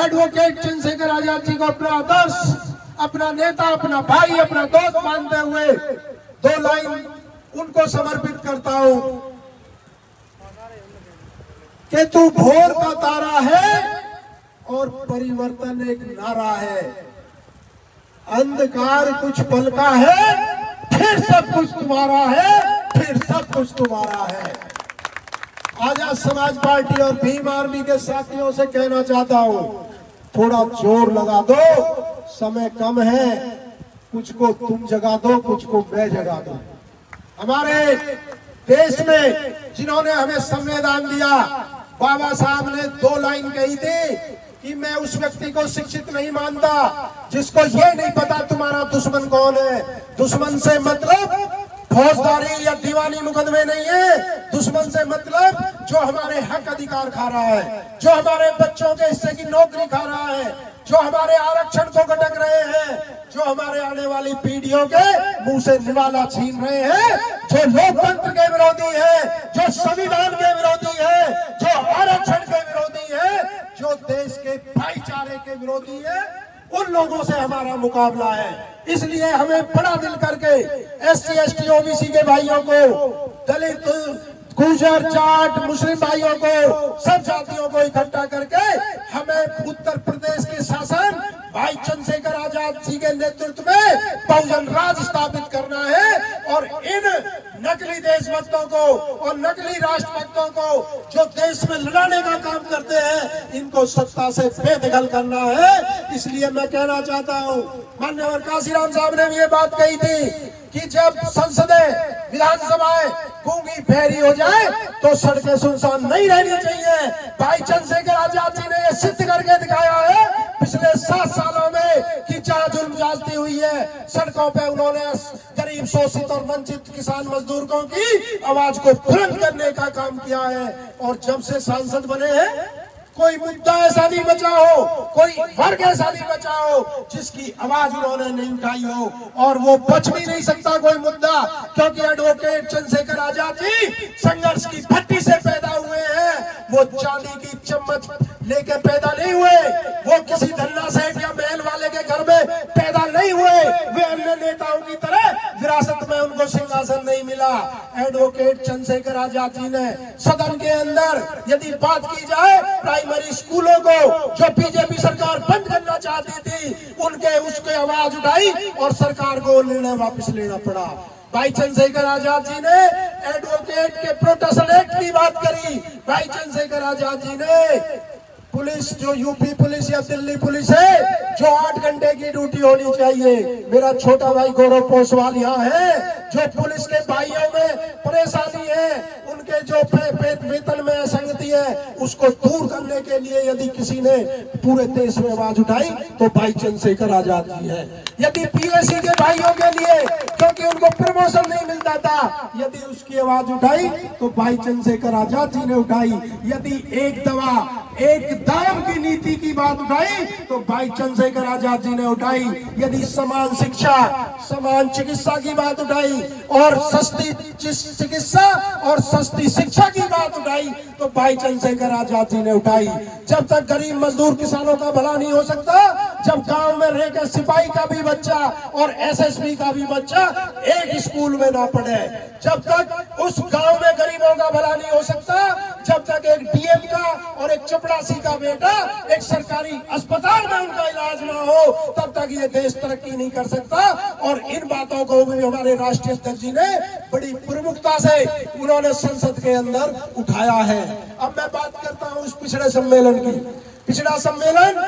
Advocate Chandrashekhar Azad ji को अपना आदर्श, अपना नेता, अपना भाई, अपना दोस्त मानते हुए 2 लाइन उनको समर्पित करता हूं कि तू भोर का तारा है और परिवर्तन एक नारा है। अंधकार कुछ पल का है, फिर सब कुछ तुम्हारा है, फिर सब कुछ तुम्हारा है। आजाद समाज पार्टी और भीम आर्मी के साथियों से कहना चाहता हूं, थोड़ा जोर लगा दो, समय कम है, कुछ को तुम जगा दो, कुछ को मैं जगा दो। हमारे देश में जिन्होंने हमें संविधान दिया, बाबा साहब ने 2 लाइन कही थी कि मैं उस व्यक्ति को शिक्षित नहीं मानता जिसको ये नहीं पता तुम्हारा दुश्मन कौन है। दुश्मन से मतलब फौजदारी या दीवानी मुकदमे नहीं है। दुश्मन से मतलब जो हमारे हक अधिकार खा रहा है, जो हमारे बच्चों के हिस्से की नौकरी खा रहा है, जो हमारे आरक्षण को गटक रहे हैं, जो हमारे आने वाली पीढ़ियों के मुंह से निवाला छीन रहे हैं, जो लोकतंत्र के विरोधी है, जो संविधान के विरोधी है, जो आरक्षण के विरोधी है, जो देश के भाईचारे के विरोधी है, उन लोगों से हमारा मुकाबला है। इसलिए हमें बड़ा दिल करके SC ST OBC के भाइयों को, दलित, गुर्जर, जाट, मुस्लिम भाइयों को, सब जातियों को इकट्ठा करके हमें उत्तर प्रदेश के शासन भाई चंद्रशेखर आजाद जी के नेतृत्व में बहुजन राज स्थापित करना है। और इन नकली देशभक्तों को और नकली राष्ट्रभक्तों को जो देश में लड़ाने का काम करते हैं, इनको सत्ता से बेदखल करना है। इसलिए मैं कहना चाहता हूं, माननीय काशीराम साहब ने भी ये बात कही थी कि जब संसदें, विधानसभाएं गूंगी बहरी हो जाए तो सड़कें सुनसान नहीं रहनी चाहिए। भाई चंद्रशेखर आजाद जी ने यह सिद्ध करके दिखाया है पिछले 7 सालों में कि जहां जुल्म ज्यादती हुई है, सड़कों पे उन्होंने गरीब, शोषित और वंचित किसान मजदूरों की आवाज को बुलंद करने का काम किया है। और जब से सांसद बने हैं, कोई मुद्दा ऐसा नहीं बचा हो, कोई वर्ग ऐसा नहीं बचा हो जिसकी आवाज उन्होंने नहीं उठाई हो। और वो बच भी नहीं सकता कोई मुद्दा, क्योंकि एडवोकेट चंद्रशेखर आजाद जी संघर्ष की भट्टी से पैदा हुए हैं। वो चांदी की चम्मच लेके पैदा नहीं हुए, वो किसी धन्ना सेठ या महल वाले के घर में पैदा नहीं हुए, वे अन्य नेताओं की तरह विरासत में उनको सिंहासन नहीं मिला। एडवोकेट चंद्रशेखर आजाद जी ने सदन के अंदर यदि बात की जाए प्राइमरी स्कूलों को जो बीजेपी सरकार बंद करना चाहती थी, उसके आवाज उठाई और सरकार को निर्णय वापस लेना पड़ा। भाई चंद्रशेखर आजाद जी ने एडवोकेट के प्रोटेक्शन एक्ट की बात करी। भाई चंद्रशेखर आजाद जी ने पुलिस, जो यूपी पुलिस या दिल्ली पुलिस है, जो 8 घंटे की ड्यूटी होनी चाहिए, मेरा छोटा भाई गौरव पोसवाल यहाँ है, जो पुलिस के भाइयों में परेशानी है, उनके जो वेतन में असंगति है, उसको दूर करने के लिए यदि किसी ने पूरे देश में आवाज उठाई तो भाई चंद्रशेखर आजाद जी है। यदि PSC के भाइयों के लिए, क्योंकि उनको प्रमोशन नहीं मिलता था, यदि उसकी आवाज उठाई तो भाई चंद्रशेखर आजाद जी ने उठाई। यदि एक दवा, एक दाम की नीति की बात उठाई तो भाई चंद्रशेखर आजाद जी ने उठाई। यदि समान शिक्षा, समान चिकित्सा की बात उठाई और सस्ती चिकित्सा और सस्ती शिक्षा की बात उठाई तो भाई चंद्रशेखर आजाद जी ने उठाई। जब तक गरीब मजदूर किसानों का भला नहीं हो सकता, जब गांव में रहकर सिपाही का भी बच्चा और SSB का भी बच्चा एक स्कूल में ना पढ़े, जब तक उस गांव में गरीबों का भला नहीं हो सकता, जब तक एक DM का और एक चपड़ासी का बेटा एक सरकारी अस्पताल में उनका इलाज ना हो, तब तक ये देश तरक्की नहीं कर सकता। और इन बातों को भी हमारे राष्ट्रीय अध्यक्ष जी ने बड़ी प्रमुखता से उन्होंने संसद के अंदर उठाया है। अब मैं बात करता हूं इस पिछड़े सम्मेलन की। पिछड़ा सम्मेलन